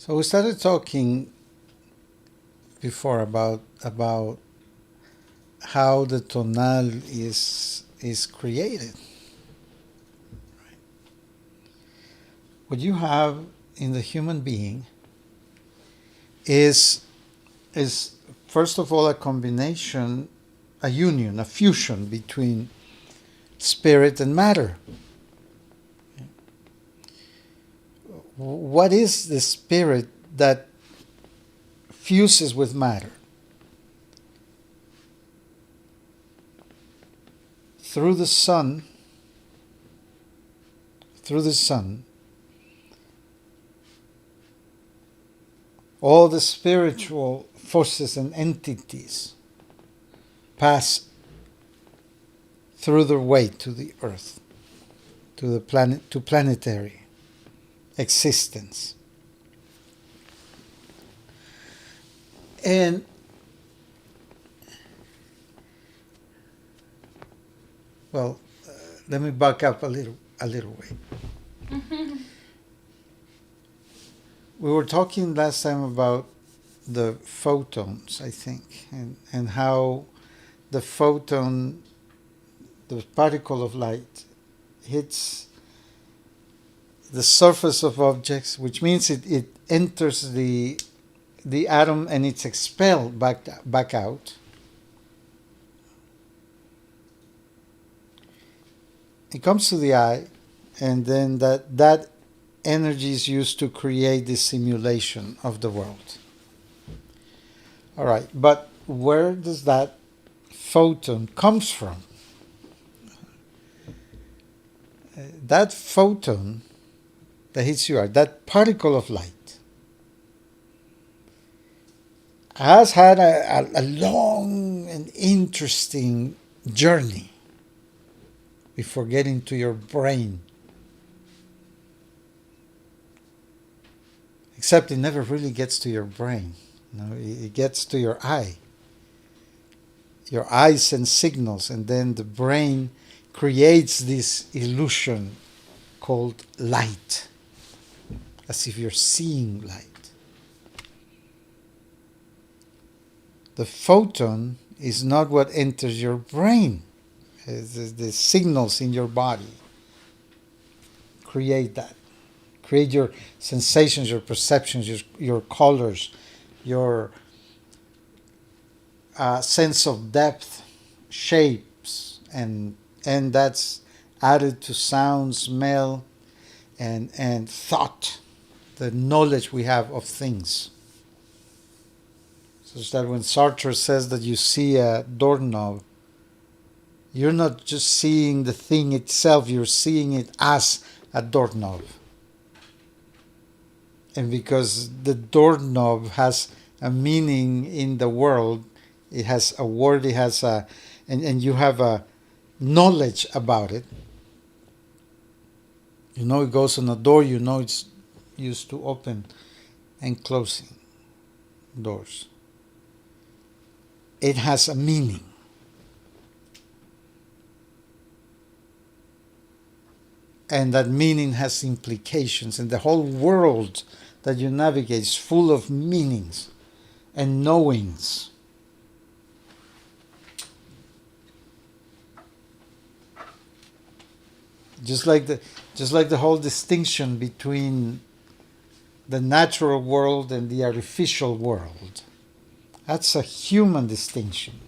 So we started talking before about how the tonal is created. What you have in the human being is first of all a combination, a union, a fusion between spirit and matter. What is the spirit that fuses with matter? Through the sun, all the spiritual forces and entities pass through their way to the earth, to the planet, to planetary existence. And well, let me back up a little way. We were talking last time about the photons, I think, and how the photon, the particle of light, hits the surface of objects, which means it enters the atom and it's expelled back out. It comes to the eye, and then that energy is used to create the simulation of the world. All right, but where does that photon comes from? That photon that hits your eye, that particle of light, has had a long and interesting journey before getting to your brain. Except it never really gets to your brain. It gets to your eye. Your eye sends signals, and then the brain creates this illusion called light, as if you're seeing light. The photon is not what enters your brain. The signals in your body create that. Create your sensations, your perceptions, your colors, your sense of depth, shapes, and that's added to sound, smell, and thought, the knowledge we have of things. So that when Sartre says that you see a doorknob, you're not just seeing the thing itself, you're seeing it as a doorknob. And because the doorknob has a meaning in the world, it has a word, it has and you have a knowledge about it. You know it goes on a door, you know it's used to open and closing doors. It has a meaning. And that meaning has implications, and the whole world that you navigate is full of meanings and knowings. Just like the whole distinction between the natural world and the artificial world. That's a human distinction.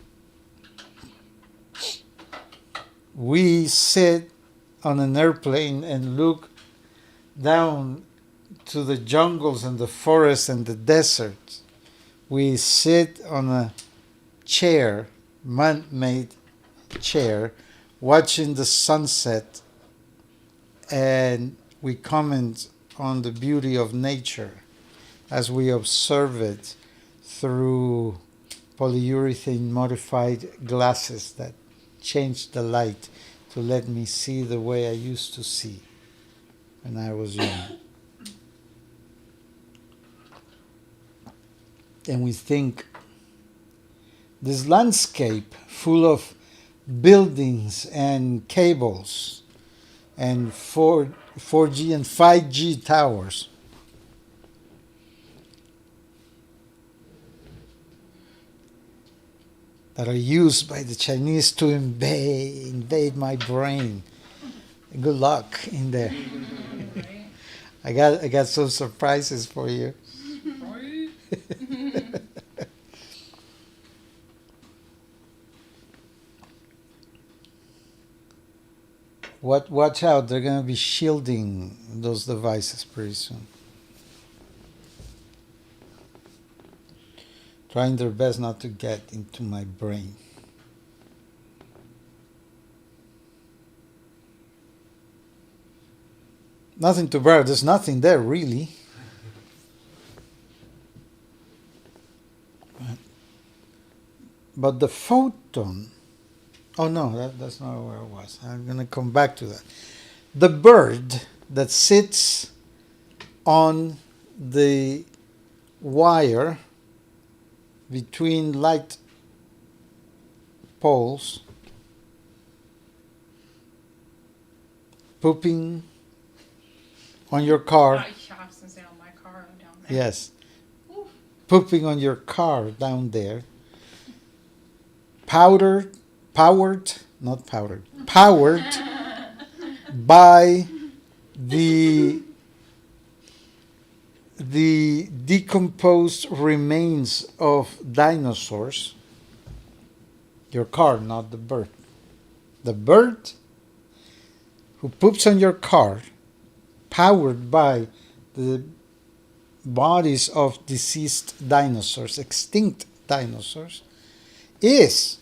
We sit on an airplane and look down to the jungles and the forests and the deserts. We sit on a chair, man-made chair, watching the sunset, and we comment on the beauty of nature as we observe it through polyurethane modified glasses that change the light to let me see the way I used to see when I was young. And we think this landscape full of buildings and cables and 4G and 5G towers that are used by the Chinese to invade my brain. Good luck in there. I got some surprises for you. Watch out, they're going to be shielding those devices pretty soon. Trying their best not to get into my brain. Nothing to bear. There's nothing there, really. But the photon... Oh, no, that's not where it was. I'm going to come back to that. The bird that sits on the wire between light poles, pooping on your car. Yes. Pooping on your car down there. Powered by the decomposed remains of dinosaurs. Your car, not the bird. The bird who poops on your car, powered by the bodies of deceased dinosaurs, extinct dinosaurs, is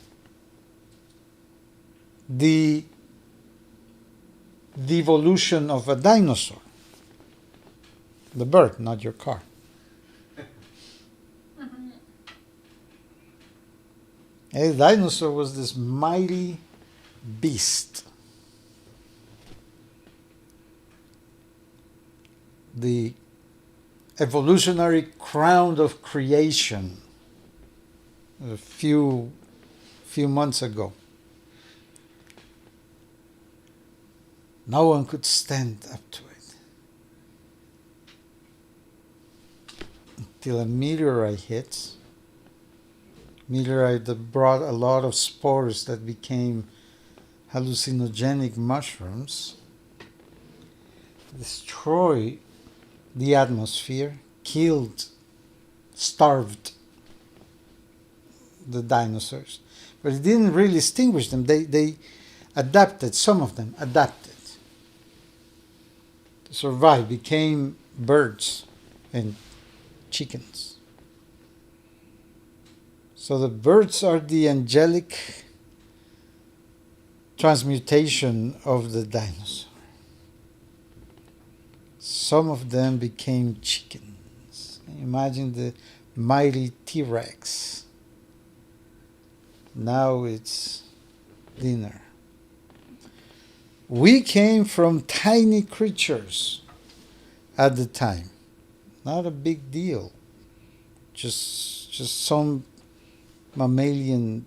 the evolution of a dinosaur. The bird, not your car. A dinosaur was this mighty beast. The evolutionary crown of creation a few months ago. No one could stand up to it until a meteorite hits. Meteorite that brought a lot of spores that became hallucinogenic mushrooms, destroyed the atmosphere, killed, starved the dinosaurs. But it didn't really extinguish them. They adapted, some of them adapted to survive, became birds and chickens. So the birds are the angelic transmutation of the dinosaur. Some of them became chickens. Imagine the mighty T-Rex. Now it's dinner. We came from tiny creatures at the time. Not a big deal. Just some mammalian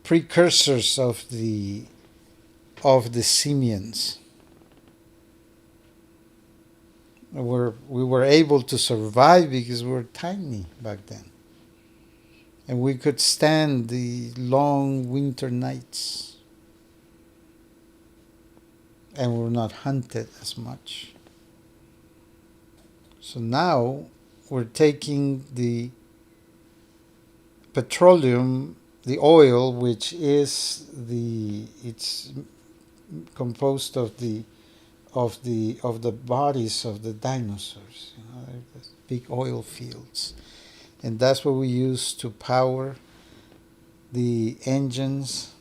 precursors of the simians. We were able to survive because we were tiny back then. And we could stand the long winter nights. And we were not hunted as much. So now we're taking the petroleum, the oil, which is it's composed of the bodies of the dinosaurs, the big oil fields, and that's what we use to power the engines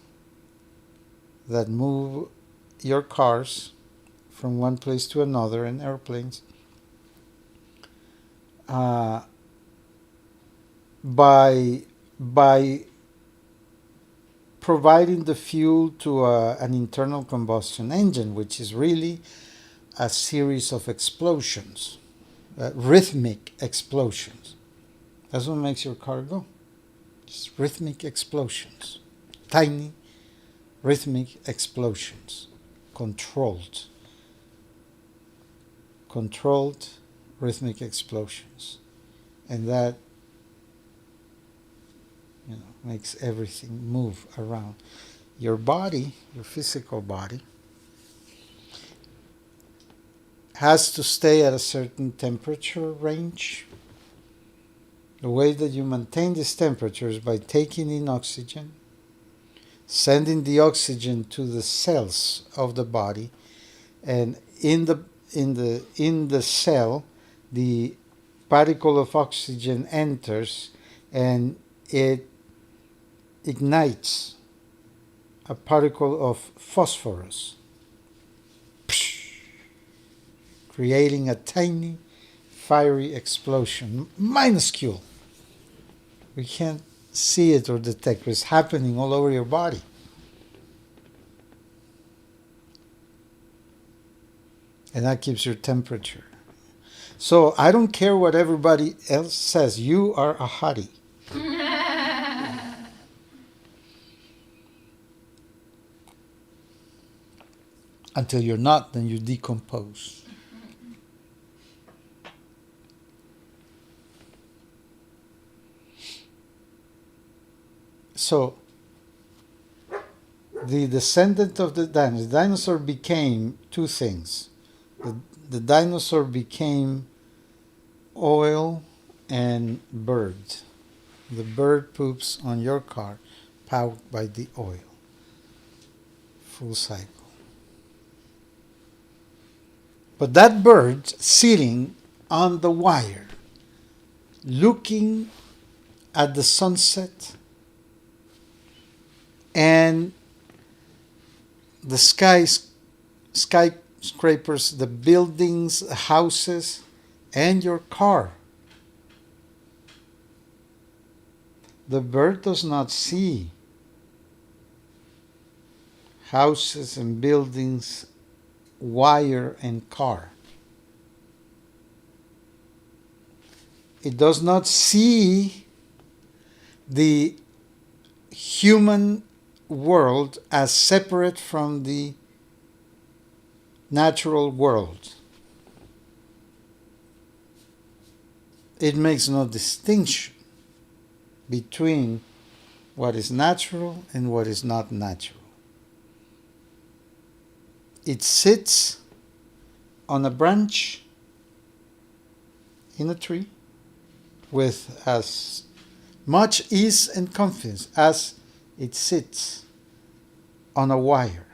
that move your cars from one place to another, and airplanes. By providing the fuel to an internal combustion engine, which is really a series of explosions, rhythmic explosions. That's what makes your car go. Just rhythmic explosions, tiny rhythmic explosions, controlled rhythmic explosions, and that makes everything move around. Your body, your physical body, has to stay at a certain temperature range. The way that you maintain this temperature is by taking in oxygen, sending the oxygen to the cells of the body, and in the cell, the particle of oxygen enters and it ignites a particle of phosphorus, creating a tiny fiery explosion, minuscule. We can't see it or detect it. It's happening all over your body. And that keeps your temperature. So I don't care what everybody else says. You are a hottie. Until you're not, then you decompose. So, the descendant of the dinosaur became two things. The dinosaur became oil and bird. The bird poops on your car, powered by the oil. Full cycle. But that bird sitting on the wire, looking at the sunset and the skyscrapers, the buildings, houses, and your car. The bird does not see houses and buildings, wire and car. It does not see the human world as separate from the natural world. It makes no distinction between what is natural and what is not natural. It sits on a branch in a tree with as much ease and confidence as it sits on a wire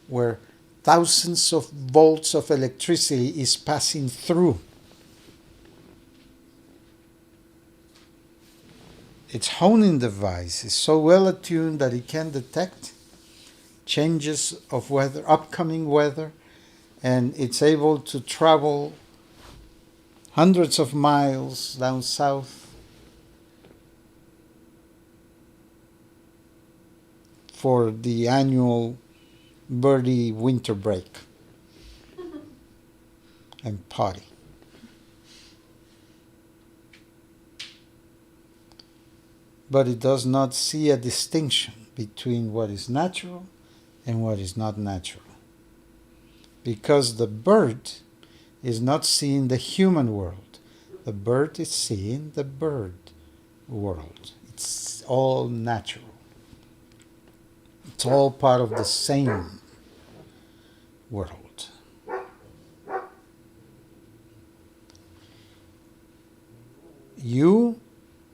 where thousands of volts of electricity is passing through. Its honing device is so well attuned that it can detect changes of weather, upcoming weather, and it's able to travel hundreds of miles down south for the annual birdie winter break and potty. But it does not see a distinction between what is natural and what is not natural. Because the bird is not seeing the human world. The bird is seeing the bird world. It's all natural. It's all part of the same world. You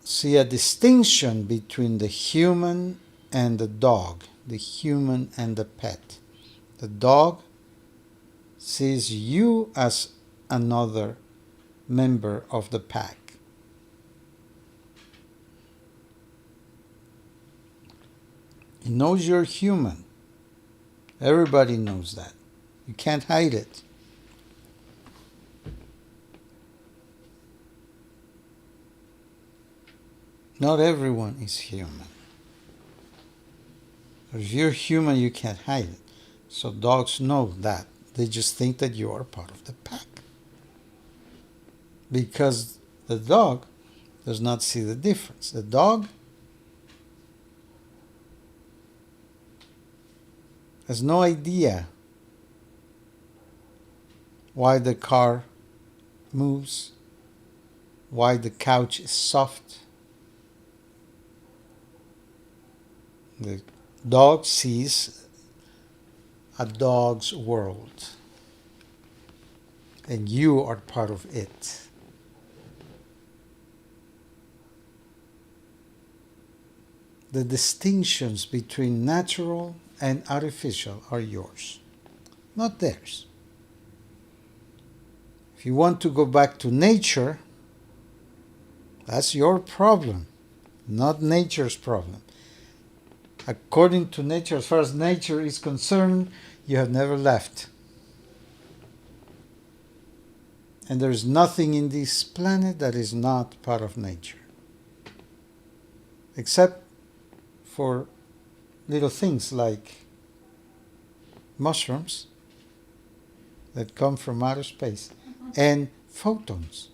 see a distinction between the human and the dog, the human and the pet. The dog sees you as another member of the pack. It knows you're human. Everybody knows that. You can't hide it. Not everyone is human. If you're human, you can't hide it. So dogs know that. They just think that you are part of the pack. Because the dog does not see the difference. The dog has no idea why the car moves, why the couch is soft, The dog sees a dog's world, and you are part of it. The distinctions between natural and artificial are yours, not theirs. If you want to go back to nature, that's your problem, not nature's problem. According to nature, as far as nature is concerned, you have never left. And there is nothing in this planet that is not part of nature. Except for little things like mushrooms that come from outer space and photons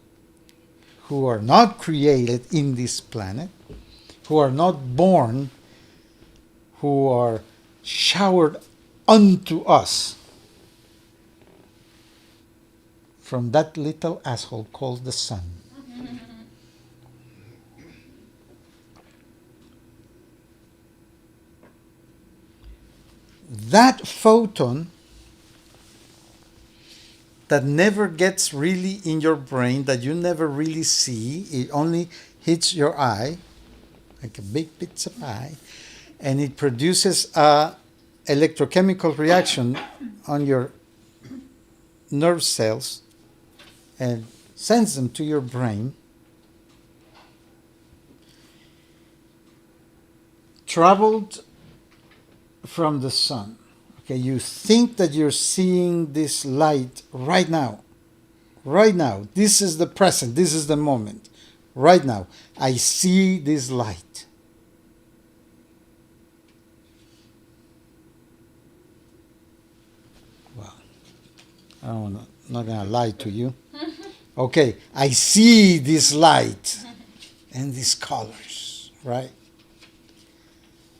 who are not created in this planet, who are not born, who are showered unto us from that little asshole called the sun. That photon that never gets really in your brain, that you never really see, it only hits your eye, like a big pizza pie, and it produces a electrochemical reaction on your nerve cells and sends them to your brain, traveled from the sun. Okay, you think that you're seeing this light right now. Right now. This is the present. This is the moment. Right now. I see this light. Well, I'm not going to lie to you. Okay, I see this light and these colors, right?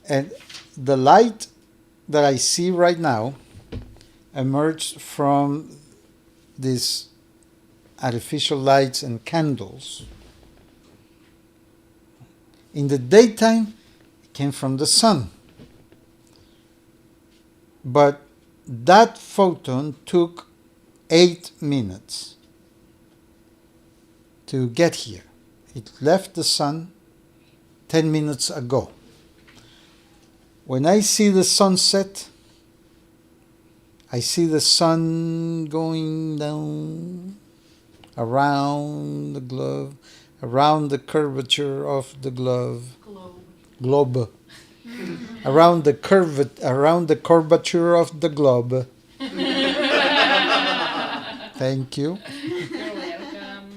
And the light that I see right now emerged from these artificial lights and candles. In the daytime, it came from the sun. But that photon took 8 minutes to get here. It left the sun 10 minutes ago. When I see the sunset, I see the sun going down around the globe, around the curvature of the globe, around the curvature of the globe. Thank you. You're welcome.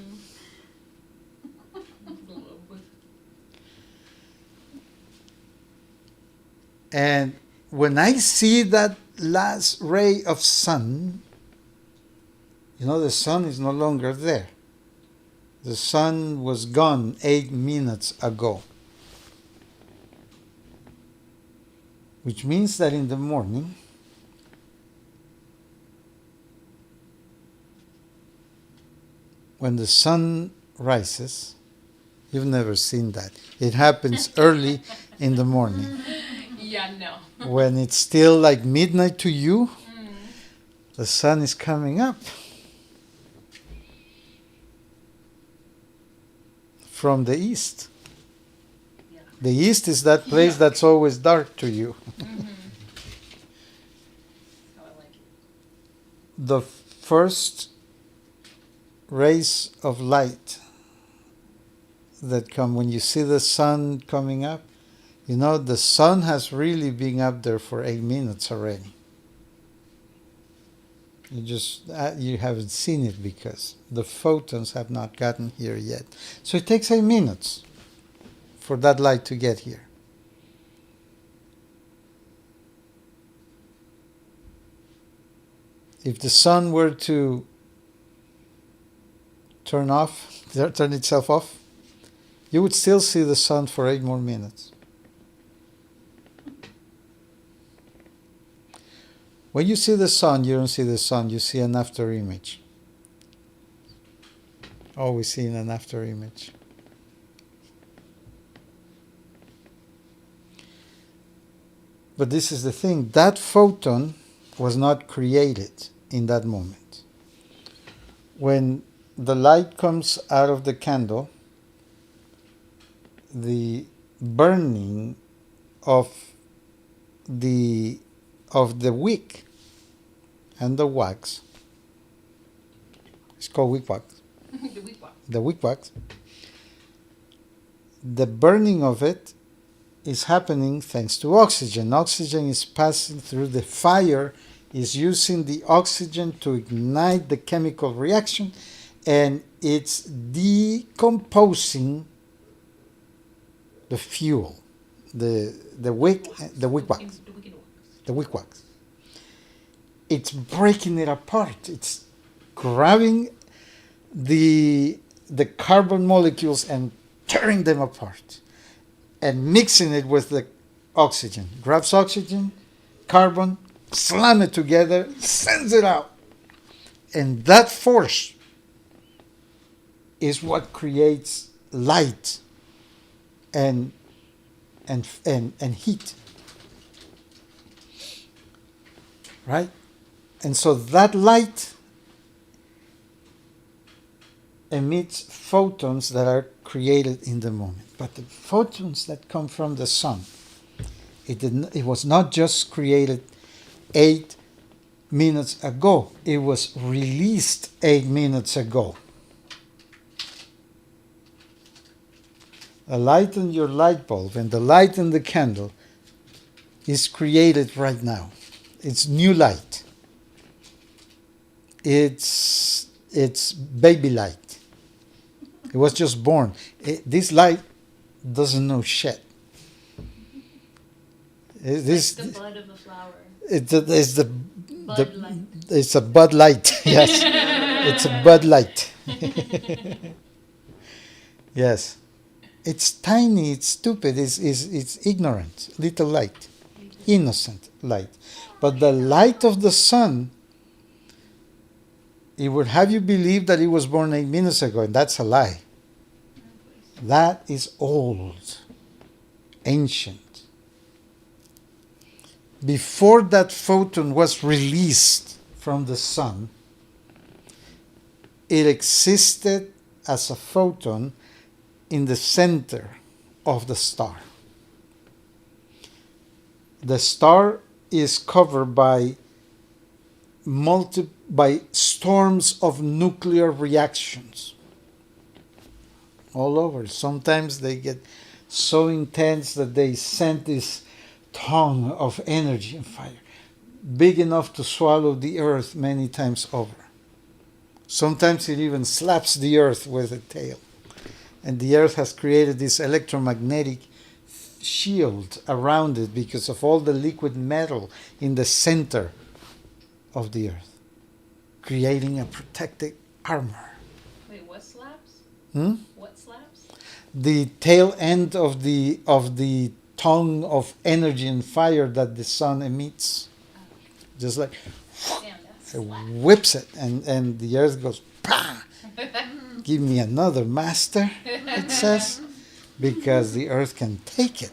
And when I see that last ray of sun, the sun is no longer there. The sun was gone 8 minutes ago. Which means that in the morning, when the sun rises, you've never seen that. It happens early in the morning. Yeah, no. When it's still like midnight to you, the sun is coming up from the east. Yeah. The east is that place that's always dark to you. Mm-hmm. How I like it. The first rays of light that come when you see the sun coming up, the sun has really been up there for 8 minutes already. You haven't seen it because the photons have not gotten here yet. So it takes 8 minutes for that light to get here. If the sun were to turn itself off, you would still see the sun for 8 more minutes. When you see the sun, you don't see the sun, you see an after image. Always seeing an after image. But this is the thing, that photon was not created in that moment. When the light comes out of the candle, the burning of the wick and the wax, it's called wick wax, The weak one. the wick wax, the burning of it is happening thanks to oxygen. Oxygen is passing through the fire, is using the oxygen to ignite the chemical reaction, and it's decomposing the fuel, the wick wax, The wicked ones. the wick wax. It's breaking it apart. It's grabbing the carbon molecules and tearing them apart and mixing it with the oxygen. Grabs oxygen, carbon, slam it together, sends it out. And that force is what creates light and heat. Right? And so that light emits photons that are created in the moment. But the photons that come from the sun, it was not just created 8 minutes ago. It was released 8 minutes ago. The light in your light bulb and the light in the candle is created right now. It's new light. It's baby light. It was just born. This light doesn't know shit. It's like the bud of a flower. It's the Bud light. it's a Bud Light. Yes, it's a Bud Light. Yes, it's tiny. It's stupid. It's ignorant. Little light, innocent light. But the light of the sun, it would have you believe that it was born 8 minutes ago, and that's a lie. That is old, ancient. Before that photon was released from the sun, it existed as a photon in the center of the star. The star is covered by storms of nuclear reactions all over. Sometimes they get so intense that they send this tongue of energy and fire, big enough to swallow the earth many times over. Sometimes it even slaps the earth with a tail. And the earth has created this electromagnetic shield around it because of all the liquid metal in the center of the earth, creating a protective armor. Wait, what slaps? What slaps? The tail end of the tongue of energy and fire that the sun emits, just like Damn, that's it whips it, and the earth goes, "Pah! Give me another, master," it says, because the earth can take it.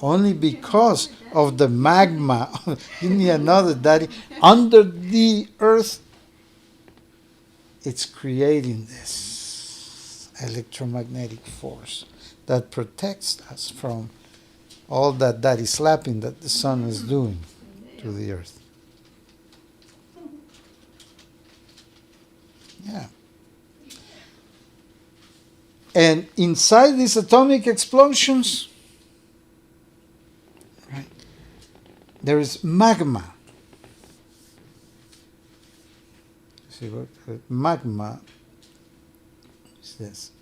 Only because of the magma. Give me another, daddy. Under the earth, it's creating this electromagnetic force that protects us from all that daddy slapping that the sun is doing to the earth. Yeah. And inside these atomic explosions, right, there is magma. See what magma is this?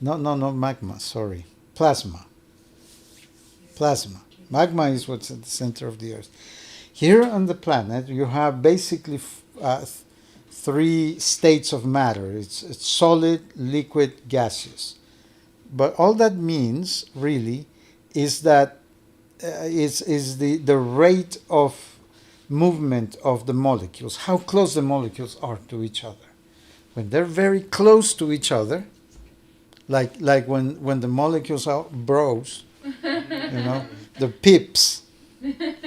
No, magma, sorry. Plasma. Magma is what's at the center of the earth. Here on the planet, you have basically 3 states of matter. It's solid, liquid, gaseous. But all that means, really, is that is the rate of movement of the molecules, how close the molecules are to each other. When they're very close to each other, like when the molecules are bros, They're peeps,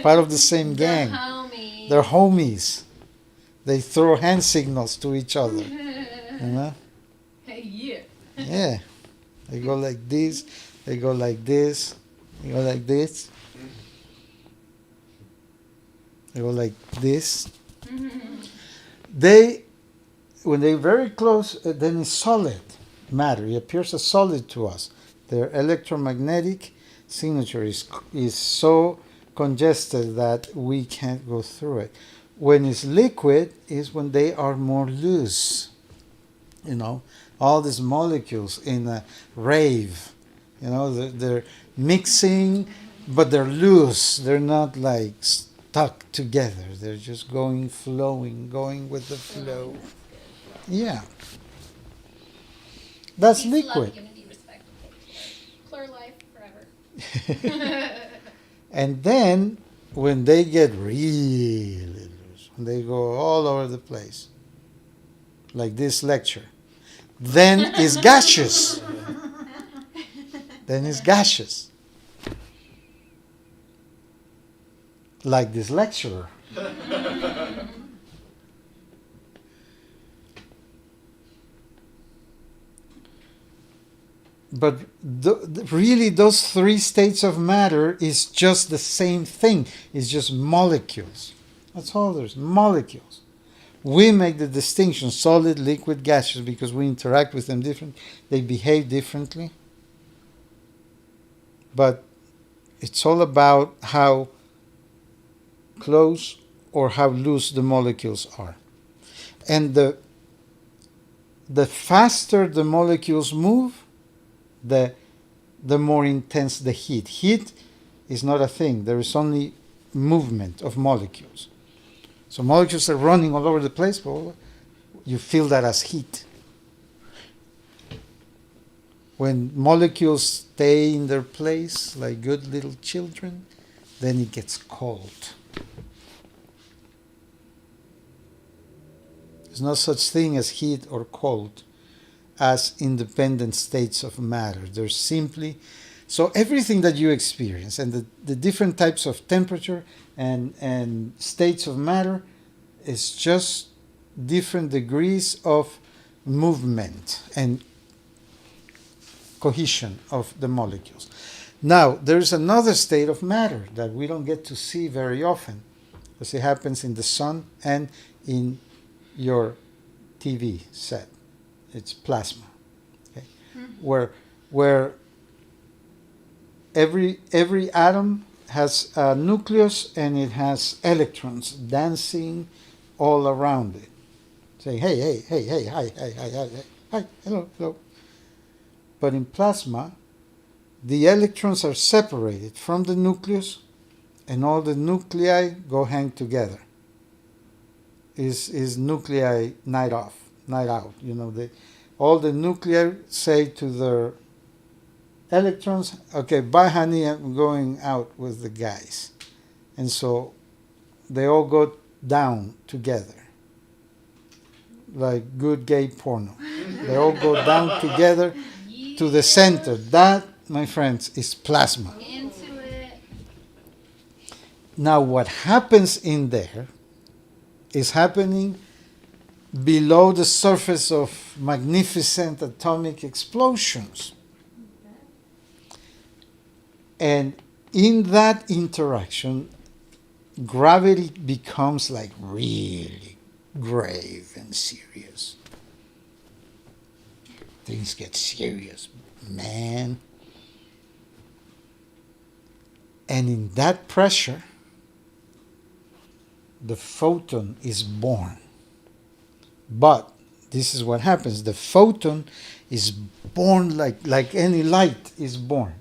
part of the same The gang. homies. They're homies. They throw hand signals to each other. You know? Yeah. Yeah. They go like this. They go like this. They go like this. They go like this. They, when they're very close, then it's solid matter. It appears as solid to us. Their electromagnetic signature is so congested that we can't go through it. When it's liquid is when they are more loose. You know, all these molecules in a rave. You know, they're mixing, but they're loose. They're not like stuck together. They're just going, flowing, going with the flow. Yeah. That's Peace, liquid. love, unity, respect. Clear life forever. And then when they get really loose, when they go all over the place, like this lecture, then it's gaseous. Then it's gaseous. Like this lecturer. But really, those three states of matter is just the same thing. It's just molecules. That's all there's, molecules. We make the distinction solid, liquid, gaseous because we interact with them different. They behave differently. But it's all about how close or how loose the molecules are. And the faster the molecules move, the more intense the heat. Heat is not a thing. There is only movement of molecules. So molecules are running all over the place, but you feel that as heat. When molecules stay in their place like good little children, then it gets cold. There's no such thing as heat or cold as independent states of matter. They're simply, so everything that you experience and the different types of temperature and states of matter is just different degrees of movement and cohesion of the molecules. Now, there's another state of matter that we don't get to see very often, because it happens in the sun and in your TV set. It's plasma, okay? Where every atom has a nucleus and it has electrons dancing all around it, saying hey, hey, hey, hey, hi, hi, hi, hi, hi, hello, hello. But in plasma, the electrons are separated from the nucleus, and all the nuclei go hang together. Is nuclei night off, night out. You know, all the nuclei say to their electrons, okay, bye honey, I'm going out with the guys. And so they all go down together, like good gay porno. They all go down together to the center. That, my friends, is plasma. Into it. Now what happens in there is happening below the surface of magnificent atomic explosions. And in that interaction, gravity becomes like really grave and serious. Things get serious, man. And in that pressure, the photon is born. But this is what happens. The photon is born like any light is born,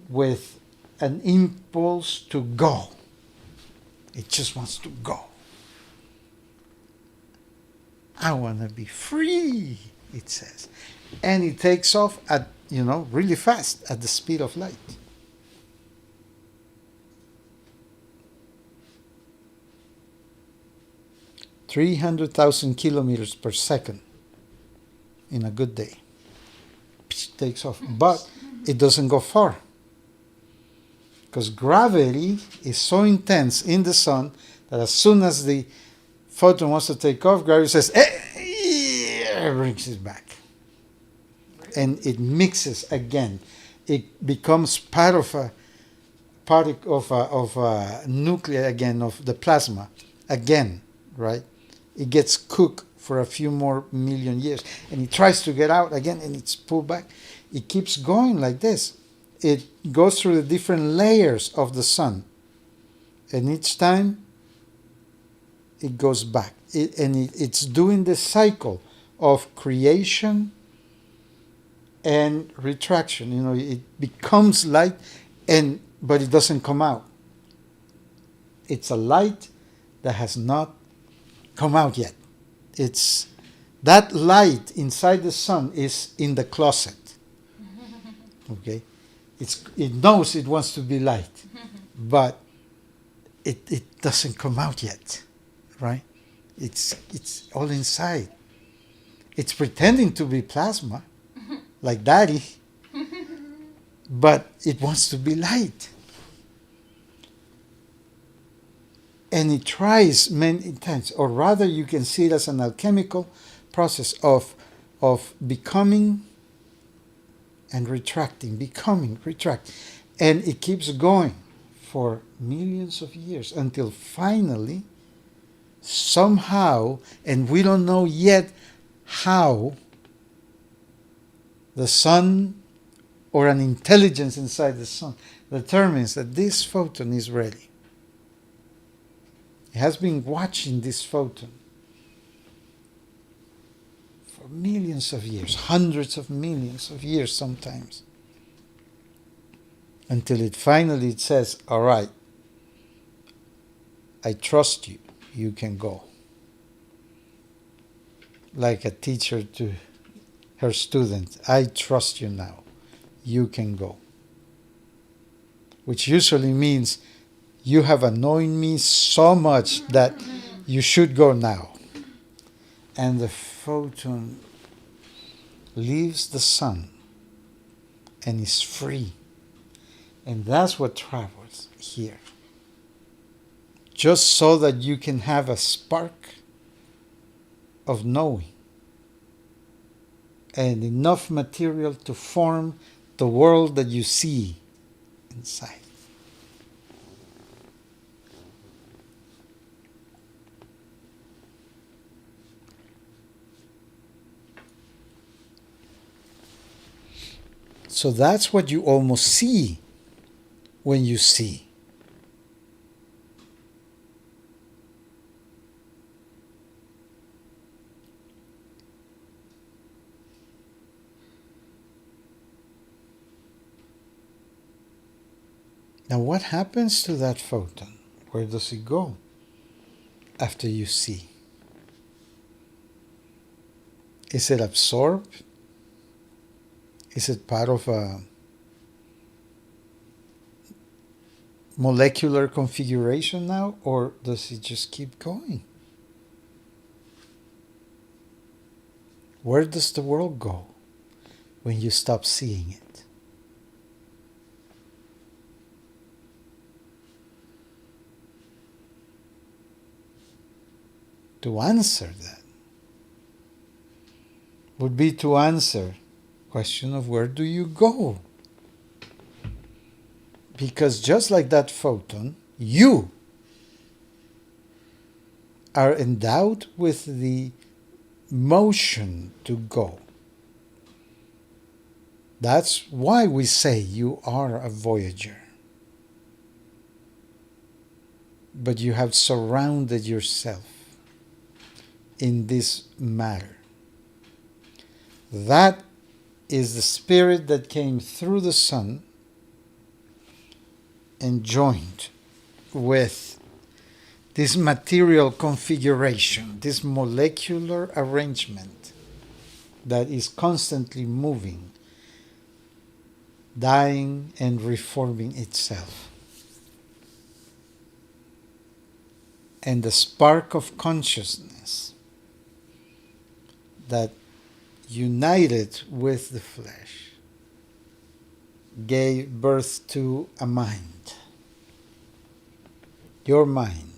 with an impulse to go. It just wants to go. I want to be free, it says. And it takes off at, really fast at the speed of light. (300,000 km/s) in a good day. It takes off, but it doesn't go far Because gravity is so intense in the sun that as soon as the photon wants to take off, gravity says, brings it back. And it mixes again. It becomes part of a nucleus again, of the plasma again, right? It gets cooked for a few more million years, and it tries to get out again, and it's pulled back. It keeps going like this. It goes through the different layers of the sun, and each time it goes back. It's doing the cycle of creation and retraction. You know, it becomes light, but it doesn't come out. It's a light that has not come out yet. It's that light inside the sun is in the closet. Okay, it knows it wants to be light, but it doesn't come out yet, right? It's all inside. It's pretending to be plasma, like Daddy, but it wants to be light. And it tries many times, or rather you can see it as an alchemical process of becoming and retracting, becoming, retract. And it keeps going for millions of years until finally, somehow, and we don't know yet how, the sun or an intelligence inside the sun determines that this photon is ready. It has been watching this photon for millions of years, hundreds of millions of years sometimes, until it finally says, all right, I trust you, you can go. Like a teacher to her student, I trust you now, you can go. Which usually means you have annoyed me so much that you should go now. And the photon leaves the sun and is free. And that's what travels here. Just so that you can have a spark of knowing and enough material to form the world that you see inside. So that's what you almost see when you see. Now what happens to that photon? Where does it go after you see? Is it absorbed? Is it part of a molecular configuration now, or does it just keep going? Where does the world go when you stop seeing it? To answer that would be to answer the question of where do you go? Because just like that photon, you are endowed with the motion to go. That's why we say you are a voyager. But you have surrounded yourself in this matter. That is the spirit that came through the sun and joined with this material configuration, this molecular arrangement that is constantly moving, dying and reforming itself. And the spark of consciousness that united with the flesh gave birth to a mind. your mind,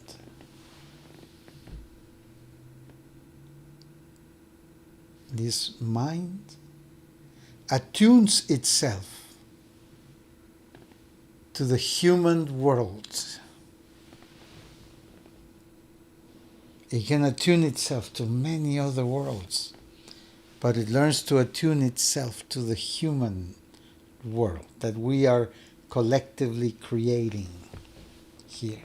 this mind attunes itself to the human world. It can attune itself to many other worlds, but it learns to attune itself to the human world that we are collectively creating here.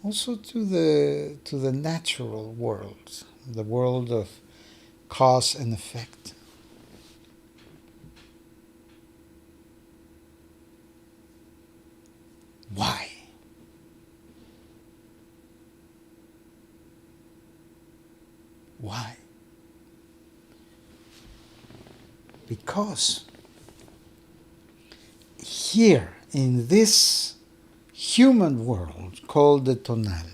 Also to the natural world, the world of cause and effect. Why? Why? Because here in this human world called the tonal,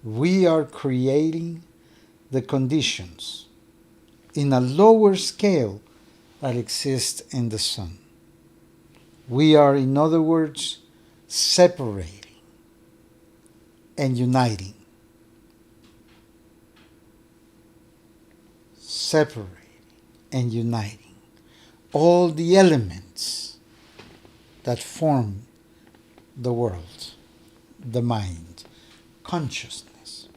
we are creating the conditions in a lower scale that exist in the sun. We are, in other words, separating and uniting. Separating and uniting all the elements that form the world, the mind, consciousness.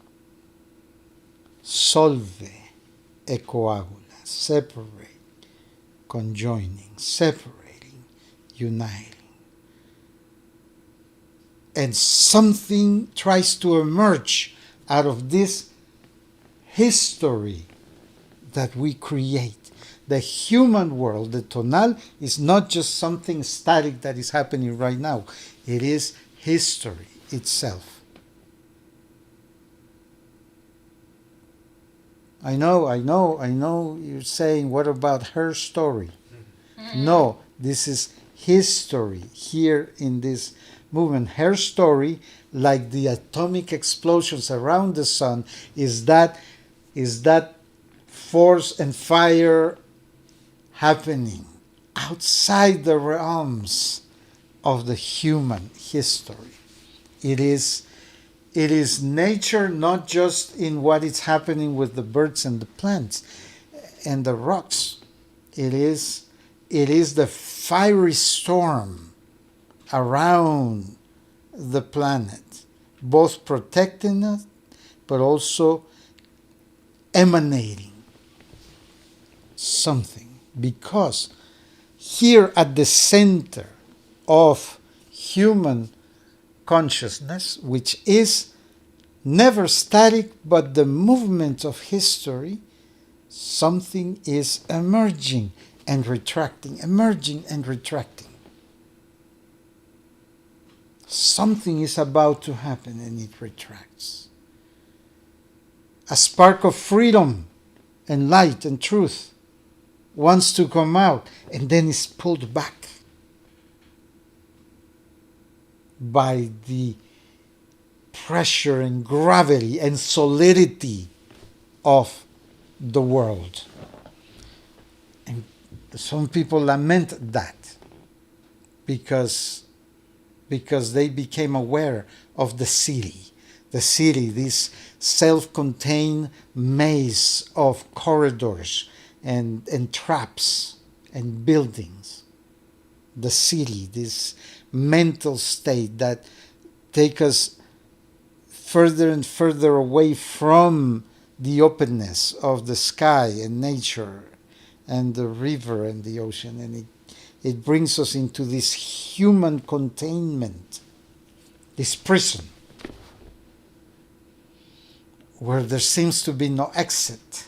Solve e coagula, separate, conjoining, separating, uniting. And something tries to emerge out of this history that we create. The human world, the tonal, is not just something static that is happening right now. It is history itself. I know you're saying, what about her story? No, this is history here in this movement. Her story, like the atomic explosions around the sun, is that force and fire happening outside the realms of the human history. It is nature, not just in what is happening with the birds and the plants and the rocks. It is the fiery storm around the planet, both protecting us but also emanating something, because here at the center of human consciousness, which is never static but the movement of history, something is emerging and retracting, emerging and retracting. Something is about to happen and it retracts. A spark of freedom and light and truth wants to come out and then is pulled back by the pressure and gravity and solidity of the world. And some people lament that because they became aware of the city, this self-contained maze of corridors and traps and buildings. The city, this mental state that take us further and further away from the openness of the sky and nature and the river and the ocean, and it brings us into this human containment, this prison, where there seems to be no exit,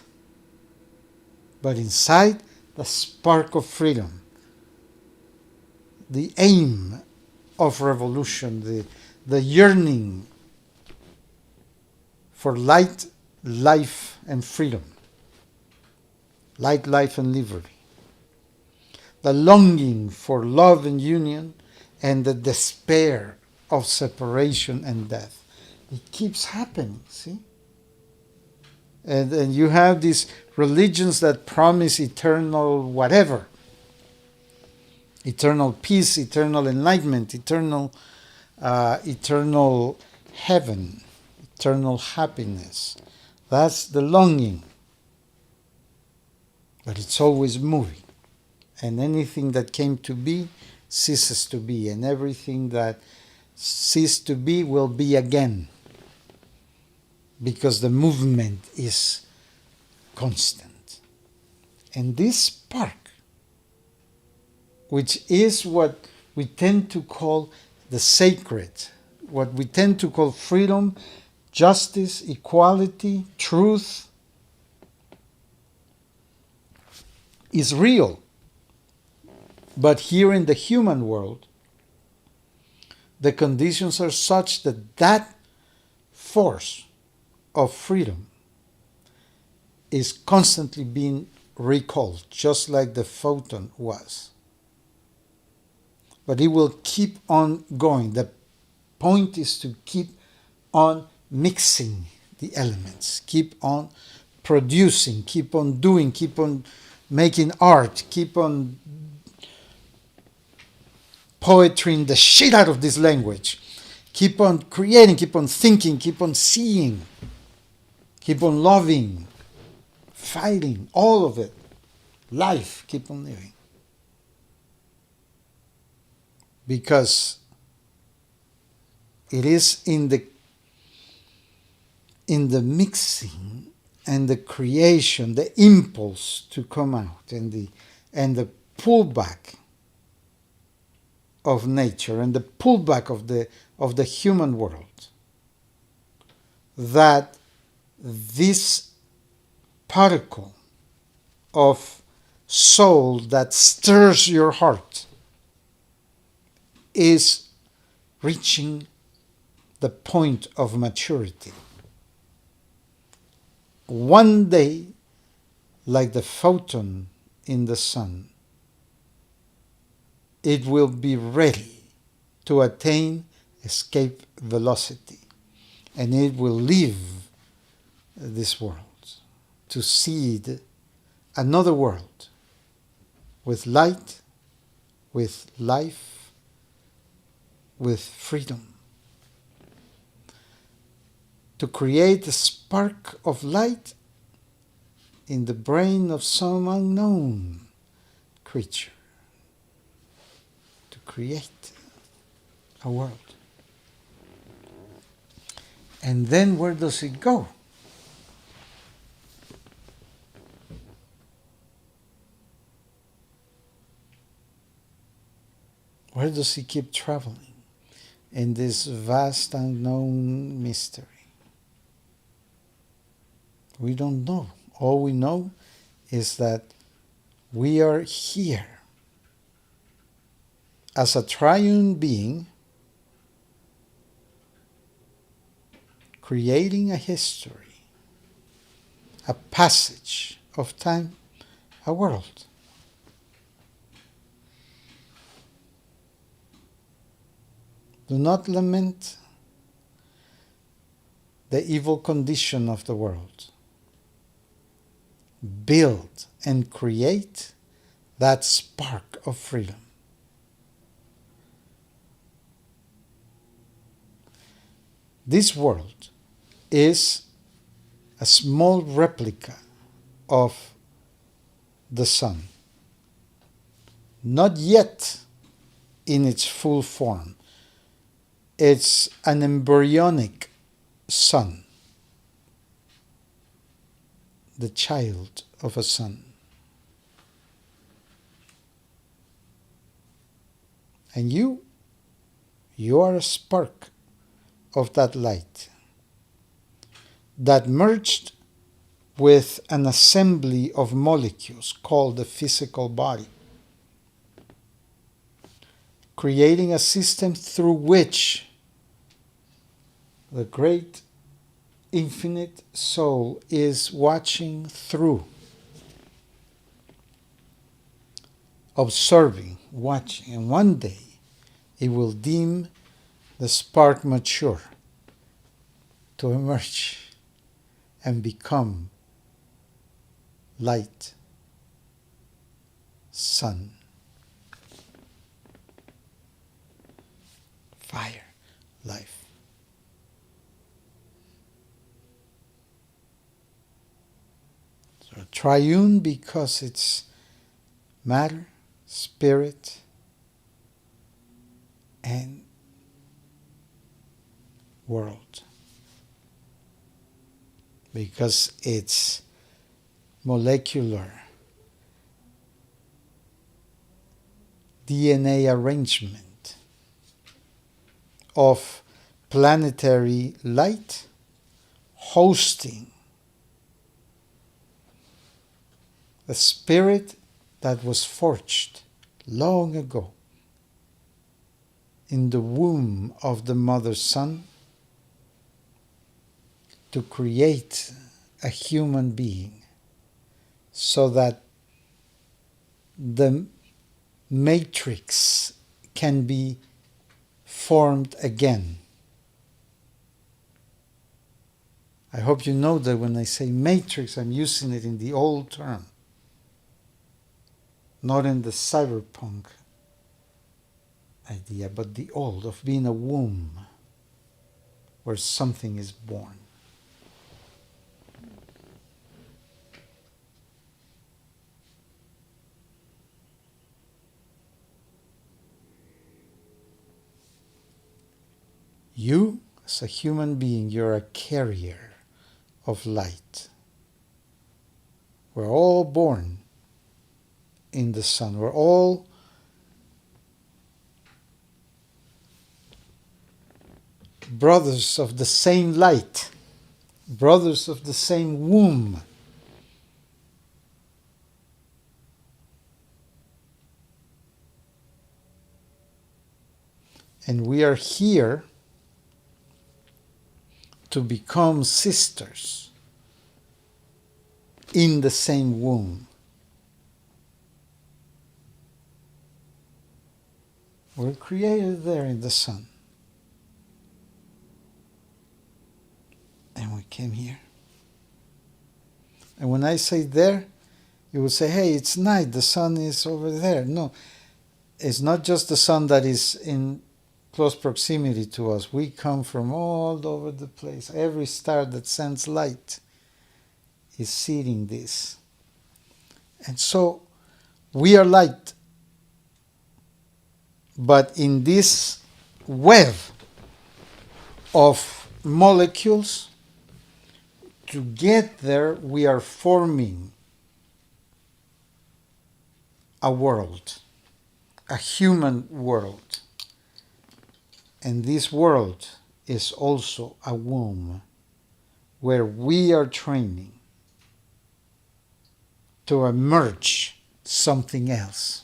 but inside the spark of freedom, the aim of revolution, the yearning for light, life, and freedom. Light, life, and liberty. The longing for love and union, and the despair of separation and death. It keeps happening, see? And you have these religions that promise eternal whatever. Eternal peace, eternal enlightenment, eternal eternal heaven, eternal happiness. That's the longing. But it's always moving. And anything that came to be ceases to be. And everything that ceased to be will be again. Because the movement is constant. And this spark, which is what we tend to call the sacred, what we tend to call freedom, justice, equality, truth, is real. But here in the human world, the conditions are such that that force of freedom is constantly being recalled, just like the photon was. But it will keep on going. The point is to keep on mixing the elements, keep on producing, keep on doing, keep on making art, keep on poetrying the shit out of this language, keep on creating, keep on thinking, keep on seeing, keep on loving, fighting, all of it. Life, keep on living. Because it is in the mixing and the creation, the impulse to come out and the pullback of nature and the pullback of the human world, that this particle of soul that stirs your heart is reaching the point of maturity. One day, like the photon in the sun, it will be ready to attain escape velocity, and it will leave this world to seed another world with light, with life, with freedom, to create a spark of light in the brain of some unknown creature, to create a world. And then where does it go? Where does he keep traveling in this vast unknown mystery? We don't know. All we know is that we are here as a triune being, creating a history, a passage of time, a world. Do not lament the evil condition of the world. Build and create that spark of freedom. This world is a small replica of the sun, not yet in its full form. It's an embryonic sun, the child of a sun. And you are a spark of that light that merged with an assembly of molecules called the physical body, creating a system through which the great infinite soul is watching through, observing, watching, and one day it will deem the spark mature to emerge and become light, sun, fire. life. So triune because it's matter, spirit, and world. Because it's molecular DNA arrangement of planetary light hosting the spirit that was forged long ago in the womb of the mother sun to create a human being so that the matrix can be formed again. I hope you know that when I say matrix, I'm using it in the old term, not in the cyberpunk idea, but the old, of being a womb where something is born. You, as a human being, you're a carrier of light. We're all born in the sun. We're all brothers of the same light, brothers of the same womb. And we are here to become sisters in the same womb. We're created there in the sun. And we came here. And when I say there, you will say, hey, it's night, the sun is over there. No, it's not just the sun that is in close proximity to us. We come from all over the place. Every star that sends light is seeing this. And so we are light. But in this web of molecules, to get there, we are forming a world, a human world. And this world is also a womb where we are training to emerge something else.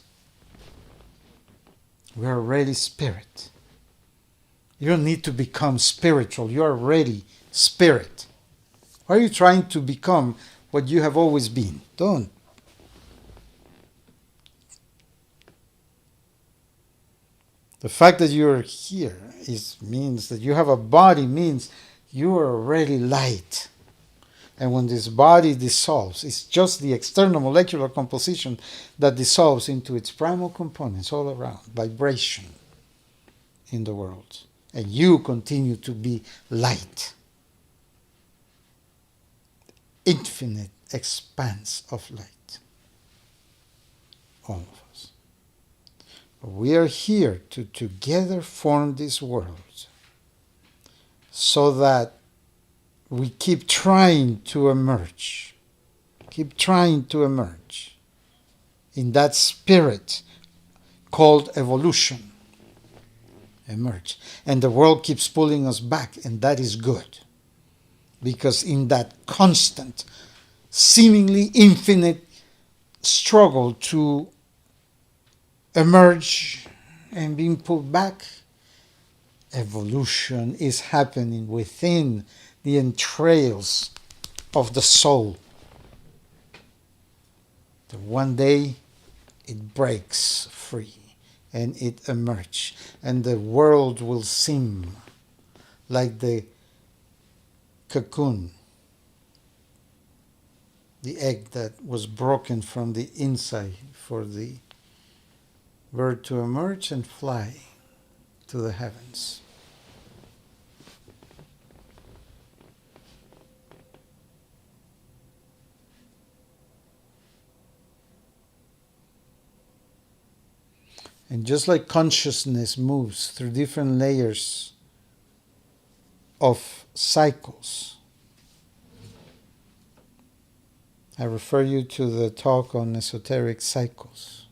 We are already spirit. You don't need to become spiritual. You are already spirit. Why are you trying to become what you have always been? Don't. The fact that you're here means that you have a body, means you are already light. And when this body dissolves, it's just the external molecular composition that dissolves into its primal components all around, vibration in the world. And you continue to be light. Infinite expanse of light. All of us. We are here to together form this world so that we keep trying to emerge. Keep trying to emerge in that spirit called evolution. Emerge. And the world keeps pulling us back, and that is good. Because in that constant, seemingly infinite struggle to emerge and being pulled back, evolution is happening within the entrails of the soul. That one day it breaks free and it emerges, and the world will seem like the cocoon, the egg that was broken from the inside for the bird to emerge and fly to the heavens. And just like consciousness moves through different layers of cycles, I refer you to the talk on esoteric cycles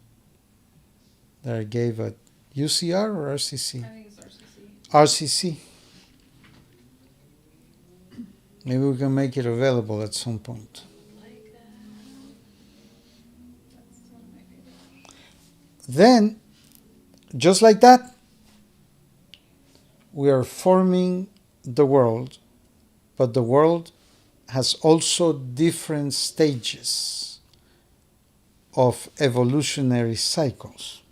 that I gave at UCR or RCC? I think it's RCC. RCC. Maybe we can make it available at some point. Like that. That's one of my favorites. Then, just like that, we are forming the world, but the world has also different stages of evolutionary cycles,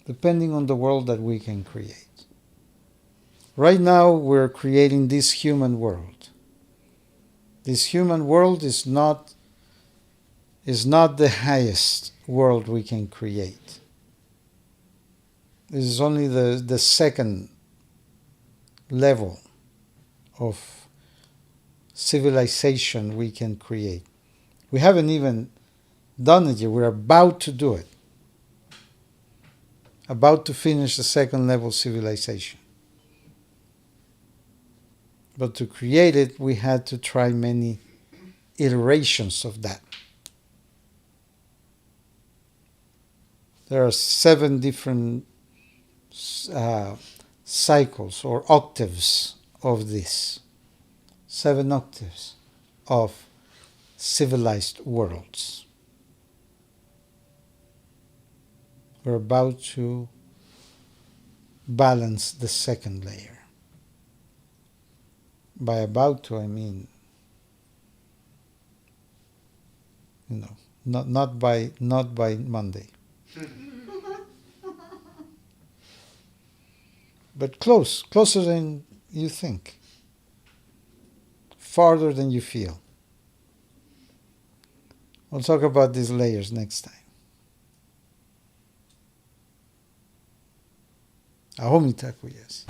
depending on the world that we can create. Right now, we're creating this human world. This human world is not the highest world we can create. This is only the second level of civilization we can create. We haven't even done it yet. We're about to do it. About to finish the second level civilization. But to create it, we had to try many iterations of that. There are 7 different cycles or octaves of this. 7 octaves of civilized worlds. We're about to balance the second layer. By about to, I mean, not by Monday. But closer than you think. Farther than you feel. We'll talk about these layers next time. Ahomitaku, yes.